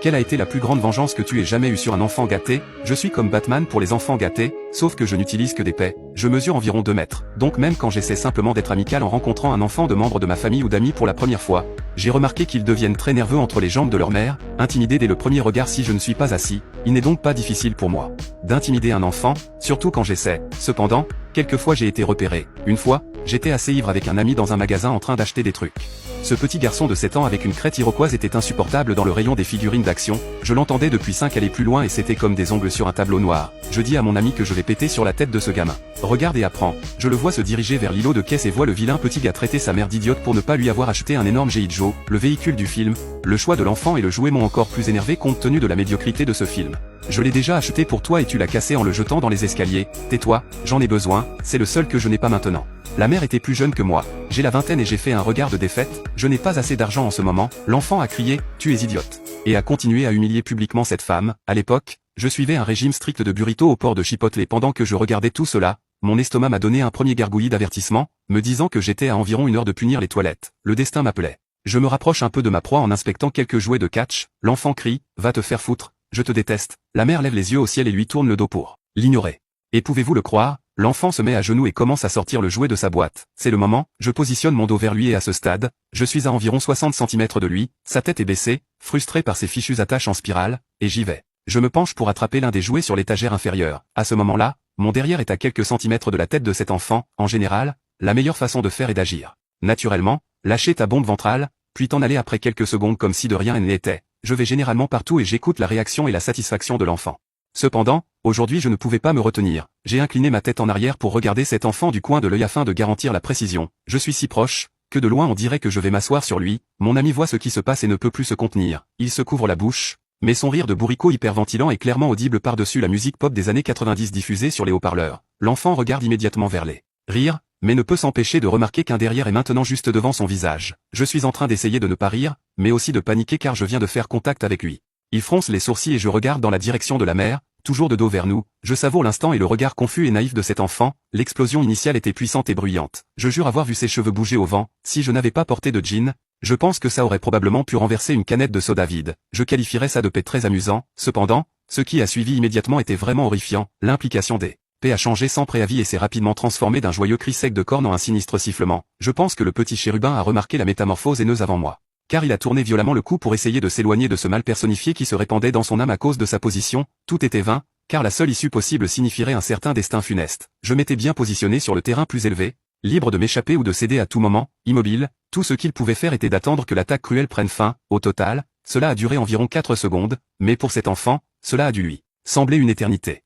Quelle a été la plus grande vengeance que tu aies jamais eue sur un enfant gâté? Je suis comme Batman pour les enfants gâtés, sauf que je n'utilise que des pets. Je mesure environ 2 mètres. Donc même quand j'essaie simplement d'être amical en rencontrant un enfant de membre de ma famille ou d'amis pour la première fois, j'ai remarqué qu'ils deviennent très nerveux entre les jambes de leur mère, intimidés dès le premier regard si je ne suis pas assis. Il n'est donc pas difficile pour moi d'intimider un enfant, surtout quand j'essaie. Cependant, quelquefois j'ai été repéré. Une fois, j'étais assez ivre avec un ami dans un magasin en train d'acheter des trucs. Ce petit garçon de 7 ans avec une crête iroquoise était insupportable dans le rayon des figurines d'action, je l'entendais depuis 5 allées plus loin et c'était comme des ongles sur un tableau noir. Je dis à mon ami que je vais péter sur la tête de ce gamin. Regarde et apprends. Je le vois se diriger vers l'îlot de caisse et vois le vilain petit gars traiter sa mère d'idiote pour ne pas lui avoir acheté un énorme G.I. Joe, le véhicule du film. Le choix de l'enfant et le jouet m'ont encore plus énervé compte tenu de la médiocrité de ce film. Je l'ai déjà acheté pour toi et tu l'as cassé en le jetant dans les escaliers. Tais-toi, j'en ai besoin, c'est le seul que je n'ai pas maintenant. La mère était plus jeune que moi. J'ai la vingtaine et j'ai fait un regard de défaite. Je n'ai pas assez d'argent en ce moment. L'enfant a crié, tu es idiote. Et a continué à humilier publiquement cette femme. À l'époque, je suivais un régime strict de burrito au port de Chipotle. Pendant que je regardais tout cela, mon estomac m'a donné un premier gargouillis d'avertissement, me disant que j'étais à environ 1 heure de punir les toilettes. Le destin m'appelait. Je me rapproche un peu de ma proie en inspectant quelques jouets de catch. L'enfant crie, va te faire foutre, je te déteste. La mère lève les yeux au ciel et lui tourne le dos pour l'ignorer. Et pouvez-vous le croire, l'enfant se met à genoux et commence à sortir le jouet de sa boîte. C'est le moment, je positionne mon dos vers lui et à ce stade, je suis à environ 60 cm de lui, sa tête est baissée, frustré par ses fichues attaches en spirale, et j'y vais. Je me penche pour attraper l'un des jouets sur l'étagère inférieure. À ce moment-là, mon derrière est à quelques centimètres de la tête de cet enfant. En général, la meilleure façon de faire est d'agir. Naturellement, lâcher ta bombe ventrale, puis t'en aller après quelques secondes comme si de rien n'était. Je vais généralement partout et j'écoute la réaction et la satisfaction de l'enfant. Cependant, aujourd'hui je ne pouvais pas me retenir. J'ai incliné ma tête en arrière pour regarder cet enfant du coin de l'œil afin de garantir la précision. Je suis si proche, que de loin on dirait que je vais m'asseoir sur lui. Mon ami voit ce qui se passe et ne peut plus se contenir. Il se couvre la bouche, mais son rire de bourricot hyperventilant est clairement audible par-dessus la musique pop des années 90 diffusée sur les haut-parleurs. L'enfant regarde immédiatement vers les rires, mais ne peut s'empêcher de remarquer qu'un derrière est maintenant juste devant son visage. Je suis en train d'essayer de ne pas rire, mais aussi de paniquer car je viens de faire contact avec lui. Il fronce les sourcils et je regarde dans la direction de la mère, toujours de dos vers nous. Je savoure l'instant et le regard confus et naïf de cet enfant. L'explosion initiale était puissante et bruyante. Je jure avoir vu ses cheveux bouger au vent. Si je n'avais pas porté de jean, je pense que ça aurait probablement pu renverser une canette de soda vide. Je qualifierais ça de paix très amusant. Cependant, ce qui a suivi immédiatement était vraiment horrifiant. L'implication des paix a changé sans préavis et s'est rapidement transformé d'un joyeux cri sec de corne en un sinistre sifflement. Je pense que le petit chérubin a remarqué la métamorphose haineuse avant moi. Car il a tourné violemment le cou pour essayer de s'éloigner de ce mal personnifié qui se répandait dans son âme à cause de sa position. Tout était vain, car la seule issue possible signifierait un certain destin funeste. Je m'étais bien positionné sur le terrain plus élevé, libre de m'échapper ou de céder à tout moment, immobile. Tout ce qu'il pouvait faire était d'attendre que l'attaque cruelle prenne fin. Au total, cela a duré environ 4 secondes, mais pour cet enfant, cela a dû lui sembler une éternité.